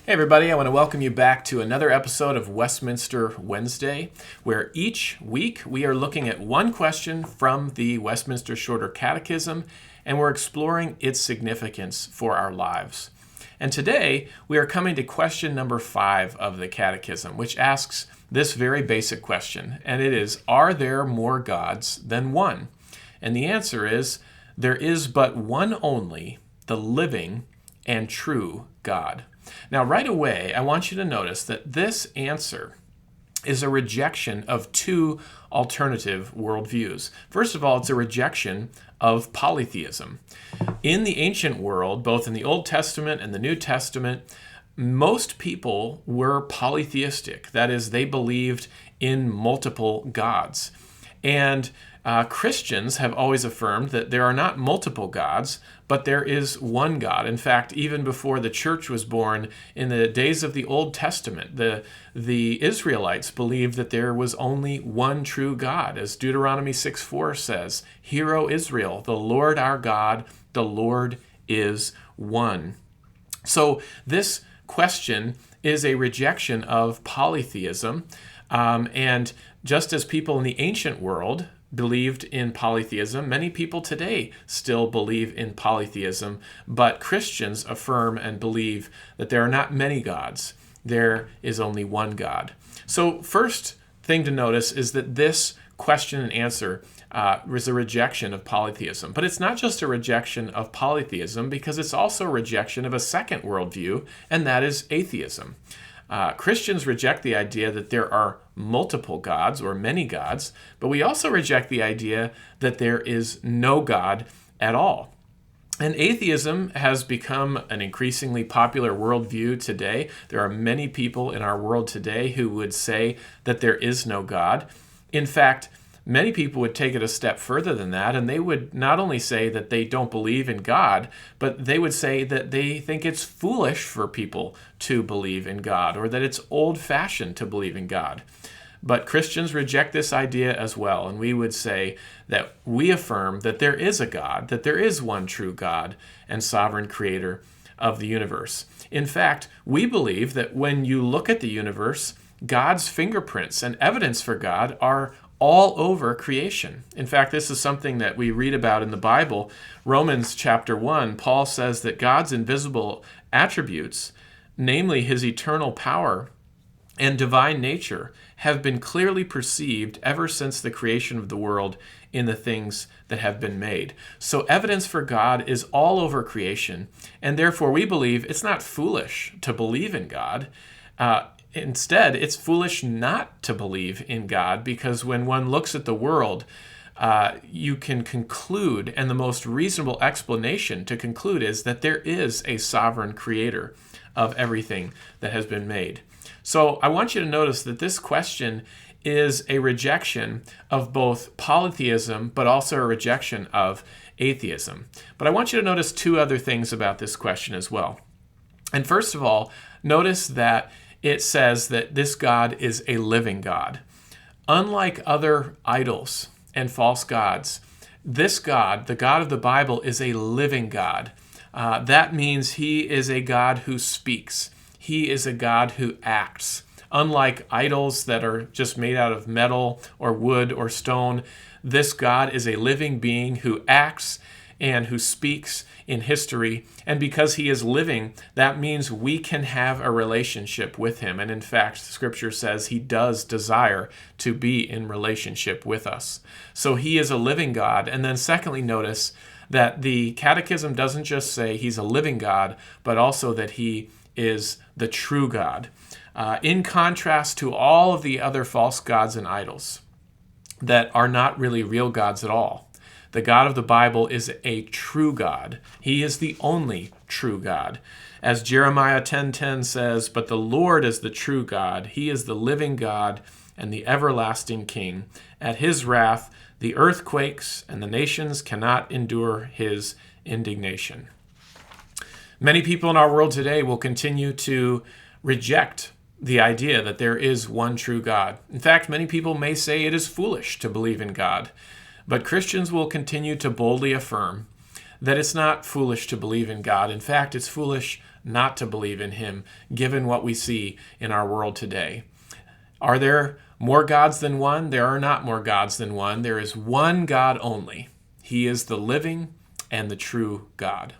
Hey everybody, I want to welcome you back to another episode of Westminster Wednesday, where each week we are looking at one question from the Westminster Shorter Catechism, and we're exploring its significance for our lives. And today we are coming to question number 5 of the Catechism, which asks this very basic question, and it is, are there more gods than one? And the answer is, there is but one only, the living and true God. Now, right away, I want you to notice that this answer is a rejection of two alternative worldviews. First of all, it's a rejection of polytheism. In the ancient world, both in the Old Testament and the New Testament, most people were polytheistic. That is, they believed in multiple gods. And Christians have always affirmed that there are not multiple gods, but there is one God. In fact, even before the church was born, in the days of the Old Testament, the Israelites believed that there was only one true God. As Deuteronomy 6:4 says, "Hear, O Israel, the Lord our God, the Lord is one." So this question is a rejection of polytheism. And just as people in the ancient world believed in polytheism, many people today still believe in polytheism, but Christians affirm and believe that there are not many gods. There is only one God. So first thing to notice is that this question and answer is a rejection of polytheism. But it's not just a rejection of polytheism, because it's also a rejection of a second worldview, and that is atheism. Christians reject the idea that there are multiple gods or many gods, but we also reject the idea that there is no God at all. And atheism has become an increasingly popular worldview today. There are many people in our world today who would say that there is no God. In fact, many people would take it a step further than that, and they would not only say that they don't believe in God, but they would say that they think it's foolish for people to believe in God, or that it's old-fashioned to believe in God. But Christians reject this idea as well, and we would say that we affirm that there is a God, that there is one true God and sovereign creator of the universe. In fact, we believe that when you look at the universe, God's fingerprints and evidence for God are all over creation. In fact, this is something that we read about in the Bible. Romans chapter 1, Paul says that God's invisible attributes, namely his eternal power and divine nature, have been clearly perceived ever since the creation of the world in the things that have been made. So evidence for God is all over creation, and therefore we believe it's not foolish to believe in God. Instead, it's foolish not to believe in God, because when one looks at the world, you can conclude, and the most reasonable explanation to conclude is that there is a sovereign creator of everything that has been made. So I want you to notice that this question is a rejection of both polytheism, but also a rejection of atheism. But I want you to notice two other things about this question as well. And first of all, notice that it says that this God is a living God. Unlike other idols and false gods, this God, the God of the Bible, is a living God. That means he is a God who speaks. He is a God who acts. Unlike idols that are just made out of metal or wood or stone, this God is a living being who acts and who speaks in history. And because he is living, that means we can have a relationship with him. And in fact, Scripture says he does desire to be in relationship with us. So he is a living God. And then secondly, notice that the Catechism doesn't just say he's a living God, but also that he is the true God. In contrast to all of the other false gods and idols that are not really real gods at all, the God of the Bible is a true God. He is the only true God. As Jeremiah 10:10 says, "But the Lord is the true God. He is the living God and the everlasting King. At his wrath the earth quakes, and the nations cannot endure his indignation." Many people in our world today will continue to reject the idea that there is one true God. In fact, many people may say it is foolish to believe in God. But Christians will continue to boldly affirm that it's not foolish to believe in God. In fact, it's foolish not to believe in him, given what we see in our world today. Are there more gods than one? There are not more gods than one. There is one God only. He is the living and the true God.